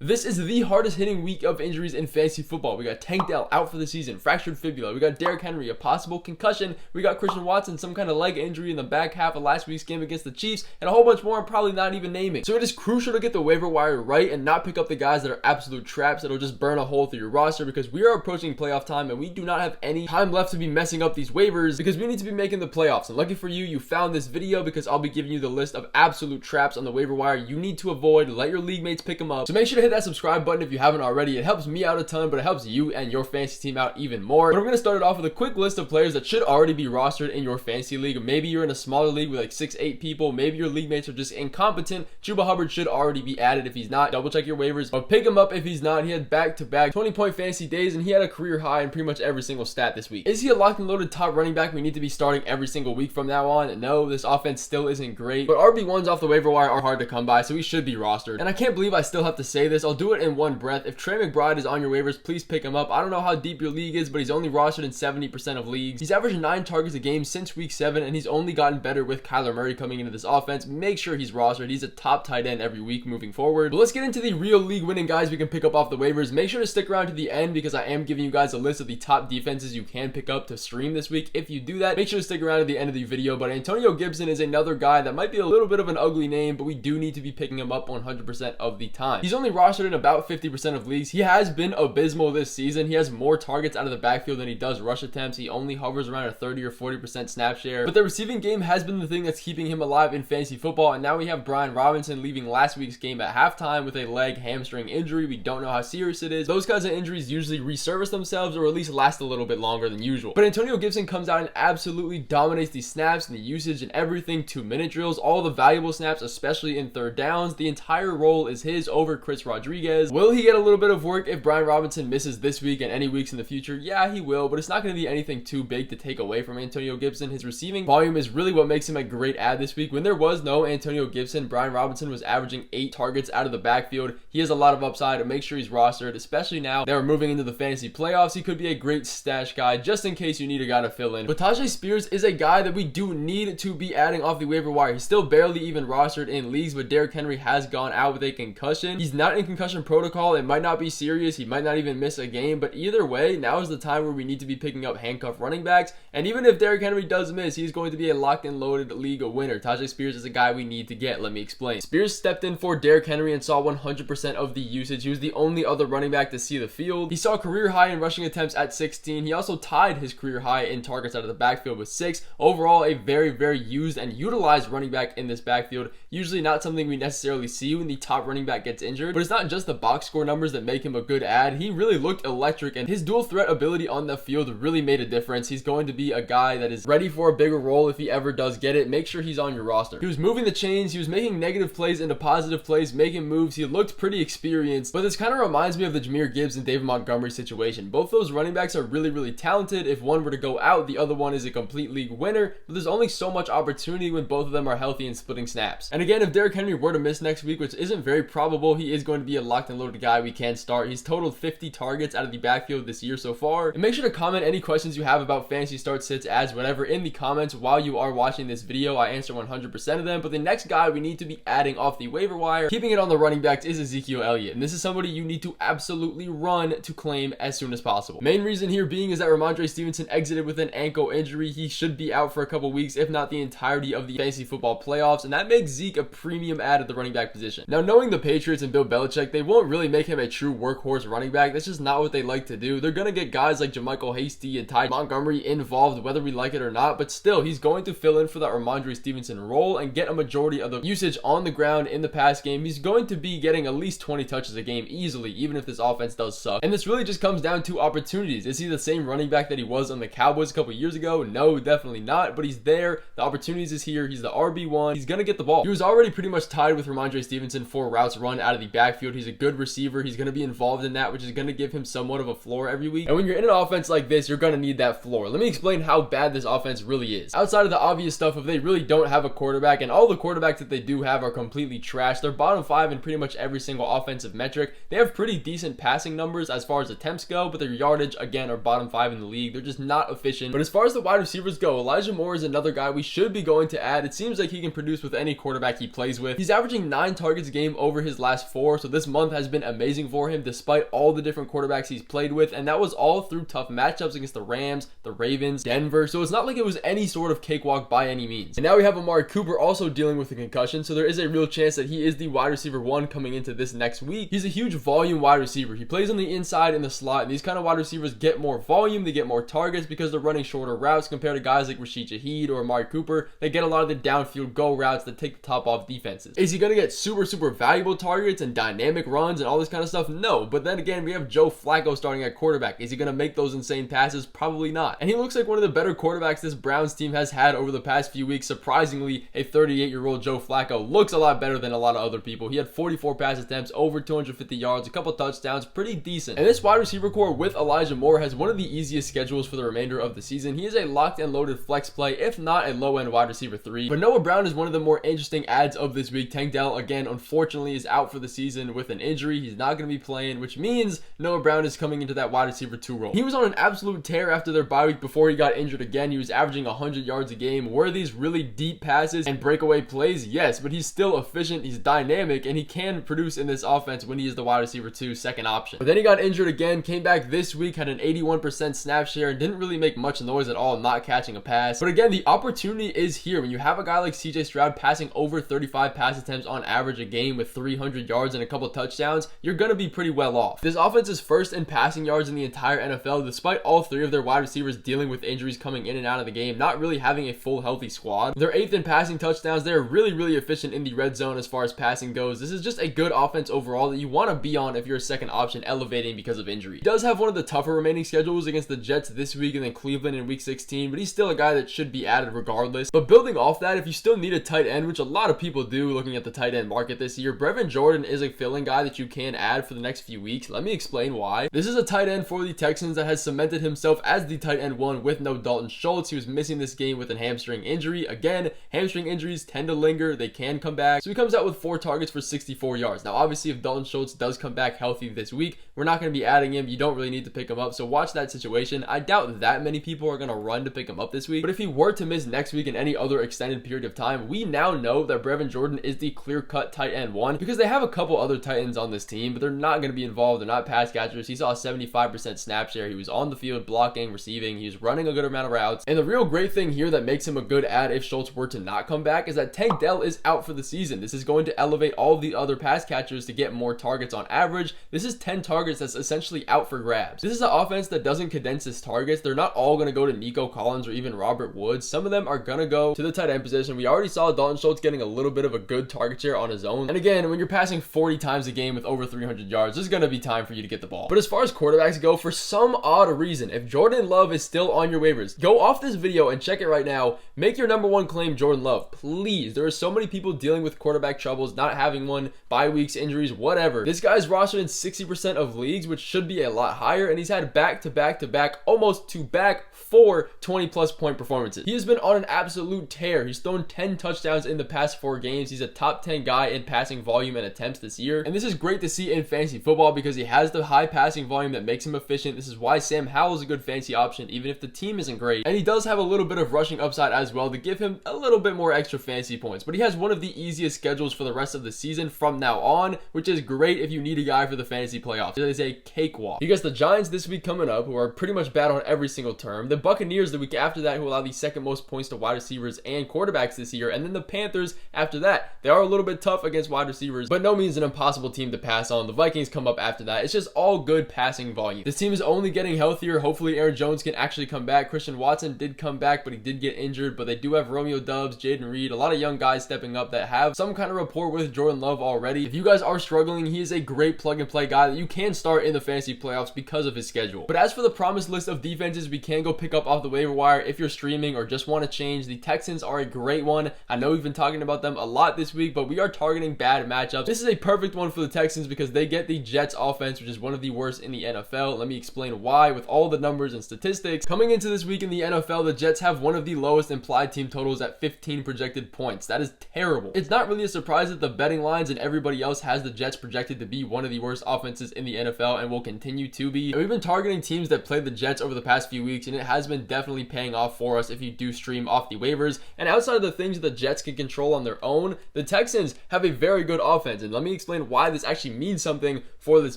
This is the hardest hitting week of injuries in fantasy football. We got Tank Dell out for the season, fractured fibula. We got Derrick Henry, a possible concussion. We got Christian Watson, some kind of leg injury in the back half of last week's game against the Chiefs, and a whole bunch more I'm probably not even naming. So it is crucial to get the waiver wire right and not pick up the guys that are absolute traps that'll just burn a hole through your roster, because we are approaching playoff time and we do not have any time left to be messing up these waivers because we need to be making the playoffs. And lucky for you, you found this video because I'll be giving you the list of absolute traps on the waiver wire you need to avoid. Let your league mates pick them up. So make sure to hit that subscribe button if you haven't already. It helps me out a ton, but it helps you and your fantasy team out even more. But I'm going to start it off with a quick list of players that should already be rostered in your fantasy league. Maybe you're in a smaller league with like 6-8 people. Maybe your league mates are just incompetent. Chuba Hubbard should already be added. If he's not, double check your waivers, but pick him up if he's not. He had back-to-back 20-point fantasy days, and he had a career high in pretty much every single stat this week. Is he a locked and loaded top running back we need to be starting every single week from now on? No, this offense still isn't great, but RB1s off the waiver wire are hard to come by, so he should be rostered. And I can't believe I still have to say this. I'll do it in one breath. If Trey McBride is on your waivers, please pick him up. I don't know how deep your league is, but he's only rostered in 70% of leagues. He's averaged 9 targets a game since week 7, and he's only gotten better with Kyler Murray coming into this offense. Make sure he's rostered. He's a top tight end every week moving forward. But let's get into the real league winning guys we can pick up off the waivers. Make sure to stick around to the end because I am giving you guys a list of the top defenses you can pick up to stream this week. If you do that, make sure to stick around to the end of the video. But Antonio Gibson is another guy that might be a little bit of an ugly name, but we do need to be picking him up 100% of the time. He's only rostered in about 50% of leagues. He has been abysmal this season. He has more targets out of the backfield than he does rush attempts. He only hovers around a 30 or 40% snap share, but the receiving game has been the thing that's keeping him alive in fantasy football. And now we have Brian Robinson leaving last week's game at halftime with a leg hamstring injury. We don't know how serious it is. Those kinds of injuries usually resurface themselves or at least last a little bit longer than usual. But Antonio Gibson comes out and absolutely dominates the snaps and the usage and everything. 2-minute drills, all the valuable snaps, especially in third downs. The entire role is his over Chris Rodriguez. Will he get a little bit of work if Brian Robinson misses this week and any weeks in the future? Yeah, he will, but it's not going to be anything too big to take away from Antonio Gibson. His receiving volume is really what makes him a great add this week. When there was no Antonio Gibson, Brian Robinson was averaging 8 targets out of the backfield. He has a lot of upside, and make sure he's rostered, especially now that we're moving into the fantasy playoffs. He could be a great stash guy just in case you need a guy to fill in. But Tajay Spears is a guy that we do need to be adding off the waiver wire. He's still barely even rostered in leagues, but Derrick Henry has gone out with a concussion. He's not in concussion protocol. It might not be serious. He might not even miss a game, but either way, now is the time where we need to be picking up handcuff running backs. And even if Derrick Henry does miss, he's going to be a locked and loaded league winner. Tajay Spears is a guy we need to get. Let me explain. Spears stepped in for Derrick Henry and saw 100% of the usage. He was the only other running back to see the field. He saw a career high in rushing attempts at 16. He also tied his career high in targets out of the backfield with 6. Overall, a very, very used and utilized running back in this backfield. Usually not something we necessarily see when the top running back gets injured, but it's not just the box score numbers that make him a good add. He really looked electric, and his dual threat ability on the field really made a difference. He's going to be a guy that is ready for a bigger role if he ever does get it. Make sure he's on your roster. He was moving the chains. He was making negative plays into positive plays, making moves. He looked pretty experienced, but this kind of reminds me of the Jahmyr Gibbs and David Montgomery situation. Both those running backs are really, really talented. If one were to go out, the other one is a complete league winner, but there's only so much opportunity when both of them are healthy and splitting snaps. And again, if Derrick Henry were to miss next week, which isn't very probable, he is going to be a locked and loaded guy we can start. He's totaled 50 targets out of the backfield this year so far. And make sure to comment any questions you have about fantasy start, sits, ads, whatever in the comments while you are watching this video. I answer 100% of them. But the next guy we need to be adding off the waiver wire, keeping it on the running backs, is Ezekiel Elliott. And this is somebody you need to absolutely run to claim as soon as possible. Main reason here being is that Ramondre Stevenson exited with an ankle injury. He should be out for a couple weeks, if not the entirety of the fantasy football playoffs, and that makes Zeke a premium add at the running back position. Now, knowing the Patriots and Bill Belichick, they won't really make him a true workhorse running back. That's just not what they like to do. They're going to get guys like JaMychal Hasty and Ty Montgomery involved, whether we like it or not, but still, he's going to fill in for that Ramondre Stevenson role and get a majority of the usage on the ground in the pass game. He's going to be getting at least 20 touches a game easily, even if this offense does suck. And this really just comes down to opportunities. Is he the same running back that he was on the Cowboys a couple years ago? No, definitely not, but he's there. The opportunities is here. He's the RB1. He's going to get the ball. He was already pretty much tied with Ramondre Stevenson for routes run out of the backfield. He's a good receiver. He's going to be involved in that, which is going to give him somewhat of a floor every week. And when you're in an offense like this, you're going to need that floor. Let me explain how bad this offense really is. Outside of the obvious stuff, if they really don't have a quarterback, and all the quarterbacks that they do have are completely trash, they're bottom 5 in pretty much every single offensive metric. They have pretty decent passing numbers as far as attempts go, but their yardage, again, are bottom 5 in the league. They're just not efficient. But as far as the wide receivers go, Elijah Moore is another guy we should be going to add. It seems like he can produce with any quarterback he plays with. He's averaging 9 targets a game over his last 4, so this month has been amazing for him despite all the different quarterbacks he's played with, and that was all through tough matchups against the Rams, the Ravens, Denver. So it's not like it was any sort of cakewalk by any means. And now we have Amari Cooper also dealing with a concussion, so there is a real chance that he is the wide receiver 1 coming into this next week. He's a huge volume wide receiver. He plays on the inside in the slot, and these kind of wide receivers get more volume, they get more targets because they're running shorter routes compared to guys like Rashid Shaheed or Amari Cooper. They get a lot of the downfield go routes that take the top off defenses. Is he going to get super valuable targets and dynamic runs and all this kind of stuff? No. But then again, we have Joe Flacco starting at quarterback. Is he going to make those insane passes? Probably not. And he looks like one of the better quarterbacks this Browns team has had over the past few weeks. Surprisingly, a 38-year-old Joe Flacco looks a lot better than a lot of other people. He had 44 pass attempts, over 250 yards, a couple touchdowns, pretty decent. And this wide receiver core with Elijah Moore has one of the easiest schedules for the remainder of the season. He is a locked and loaded flex play, if not a low-end wide receiver 3. But Noah Brown is one of the more interesting adds of this week. Tank Dell, again, unfortunately, is out for the season with an injury. He's not going to be playing, which means Noah Brown is coming into that wide receiver 2 role. He was on an absolute tear after their bye week before he got injured again. He was averaging 100 yards a game. Were these really deep passes and breakaway plays? Yes, but he's still efficient, he's dynamic, and he can produce in this offense when he is the wide receiver 2 second option. But then he got injured again, came back this week, had an 81% snap share, and didn't really make much noise at all, not catching a pass. But again, the opportunity is here. When you have a guy like CJ Stroud passing over 35 pass attempts on average a game with 300 yards and a couple touchdowns, you're going to be pretty well off. This offense is first in passing yards in the entire NFL, despite all 3 of their wide receivers dealing with injuries coming in and out of the game, not really having a full healthy squad. They're 8th in passing touchdowns. They're really efficient in the red zone as far as passing goes. This is just a good offense overall that you want to be on if you're a second option elevating because of injury. He does have one of the tougher remaining schedules against the Jets this week and then Cleveland in week 16, but he's still a guy that should be added regardless. But building off that, if you still need a tight end, which a lot of people do looking at the tight end market this year, Brevin Jordan is a filling guy that you can add for the next few weeks. Let me explain why. This is a tight end for the Texans that has cemented himself as the tight end 1 with no Dalton Schultz. He was missing this game with a hamstring injury. Again, hamstring injuries tend to linger. They can come back. So he comes out with 4 targets for 64 yards. Now, obviously, if Dalton Schultz does come back healthy this week, we're not going to be adding him. You don't really need to pick him up. So watch that situation. I doubt that many people are going to run to pick him up this week. But if he were to miss next week and any other extended period of time, we now know that Brevin Jordan is the clear-cut tight end 1 because they have a couple other tight ends on this team, but they're not going to be involved. They're not pass catchers. He saw a 75% snap share. He was on the field blocking, receiving. He was running a good amount of routes. And the real great thing here that makes him a good add if Schultz were to not come back is that Tank Dell is out for the season. This is going to elevate all the other pass catchers to get more targets on average. This is 10 targets that's essentially out for grabs. This is an offense that doesn't condense its targets. They're not all going to go to Nico Collins or even Robert Woods. Some of them are going to go to the tight end position. We already saw Dalton Schultz getting a little bit of a good target share on his own. And again, when you're passing 40 times a game with over 300 yards, there's going to be time for you to get the ball. But as far as quarterbacks go, for some odd reason, if Jordan Love is still on your waivers, go off this video and check it right now. Make your number 1 claim Jordan Love, please. There are so many people dealing with quarterback troubles, not having one, bye weeks, injuries, whatever. This guy's rostered in 60% of leagues, which should be a lot higher, and he's had back-to-back, almost to back 4 20-plus point performances. He has been on an absolute tear. He's thrown 10 touchdowns in the past 4 games. He's a top 10 guy in passing volume and attempts this year, and this is great to see in fantasy football because he has the high passing volume that makes him efficient. This is why Sam Howell is a good fantasy option, even if the team isn't great, and he does have a little bit of rushing upside as well to give him a little bit more extra fantasy points. But he has one of the easiest schedules for the rest of the season from now on, which is great if you need a guy for the fantasy playoffs. It is a cakewalk. You got the Giants this week coming up, who are pretty much bad on every single term. The Buccaneers the week after that, who allow the second most points to wide receivers and quarterbacks this year, and then the Panthers after that. They are a little bit tough against wide receivers, but no means an impossible team to pass on. The Vikings come up after that. It's just all good passing volume. This team is only getting healthier. Hopefully Aaron Jones can actually come back. Christian Watson did come back, but he did get injured, but they do have Romeo Doubs, Jaden Reed, a lot of young guys stepping up that have some kind of rapport with Jordan Love already. If you guys are struggling, he is a great plug and play guy that you can start in the fantasy playoffs because of his schedule. But as for the promised list of defenses we can go pick up off the waiver wire if you're streaming or just want to change, the Texans are a great one. I know we've been talking about them a lot this week, but we are targeting bad matchups. This is a perfect one for the Texans because they get the Jets offense, which is one of the worst in the NFL. Let me explain why with all the numbers and statistics. Coming into this week in the NFL, the Jets have one of the lowest implied team totals at 15 projected points. That is terrible. It's not really a surprise that the betting lines and everybody else has the Jets projected to be one of the worst offenses in the NFL and will continue to be. And we've been targeting teams that played the Jets over the past few weeks, and it has been definitely paying off for us if you do stream off the waivers. And outside of the things that the Jets can control on their own, the Texans have a very good offense. And let me explain explain why this actually means something for this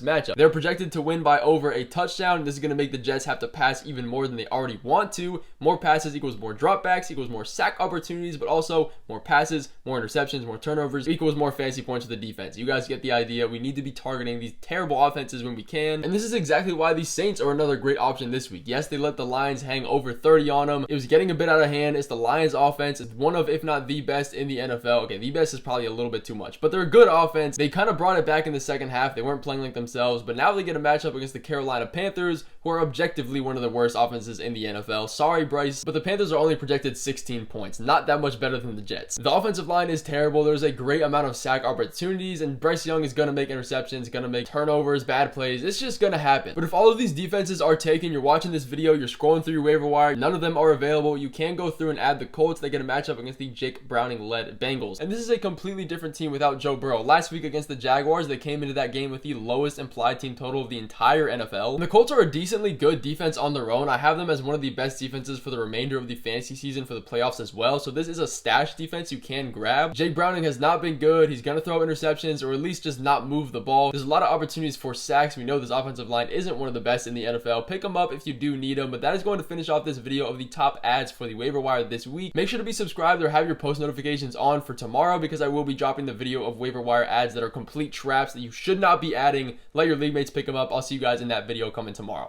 matchup. They're projected to win by over a touchdown. This is going to make the Jets have to pass even more than they already want to. More passes equals more dropbacks, equals more sack opportunities, but also more passes, more interceptions, more turnovers, equals more fantasy points for the defense. You guys get the idea. We need to be targeting these terrible offenses when we can. And this is exactly why the Saints are another great option this week. Yes, they let the Lions hang over 30 on them. It was getting a bit out of hand. It's the Lions offense. It's one of, if not the best in the NFL. Okay, the best is probably a little bit too much, but they're a good offense. They kind of brought it back in the second half. They weren't playing like themselves, but now they get a matchup against the Carolina Panthers, who are objectively one of the worst offenses in the NFL. Sorry, Bryce, but the Panthers are only projected 16 points. Not that much better than the Jets. The offensive line is terrible. There's a great amount of sack opportunities, and Bryce Young is going to make interceptions, going to make turnovers, bad plays. It's just going to happen. But if all of these defenses are taken, you're watching this video, you're scrolling through your waiver wire, none of them are available, you can go through and add the Colts. They get a matchup against the Jake Browning-led Bengals. And this is a completely different team without Joe Burrow. Last week against the Jaguars, they came into that game with the lowest implied team total of the entire NFL. And the Colts are a decently good defense on their own. I have them as one of the best defenses for the remainder of the fantasy season for the playoffs as well. So this is a stash defense you can grab. Jake Browning has not been good. He's going to throw interceptions or at least just not move the ball. There's a lot of opportunities for sacks. We know this offensive line isn't one of the best in the NFL. Pick them up if you do need them. But that is going to finish off this video of the top ads for the waiver wire this week. Make sure to be subscribed or have your post notifications on for tomorrow, because I will be dropping the video of waiver wire ads that are complete traps that you should not be adding. Let your league mates pick them up. I'll see you guys in that video coming tomorrow.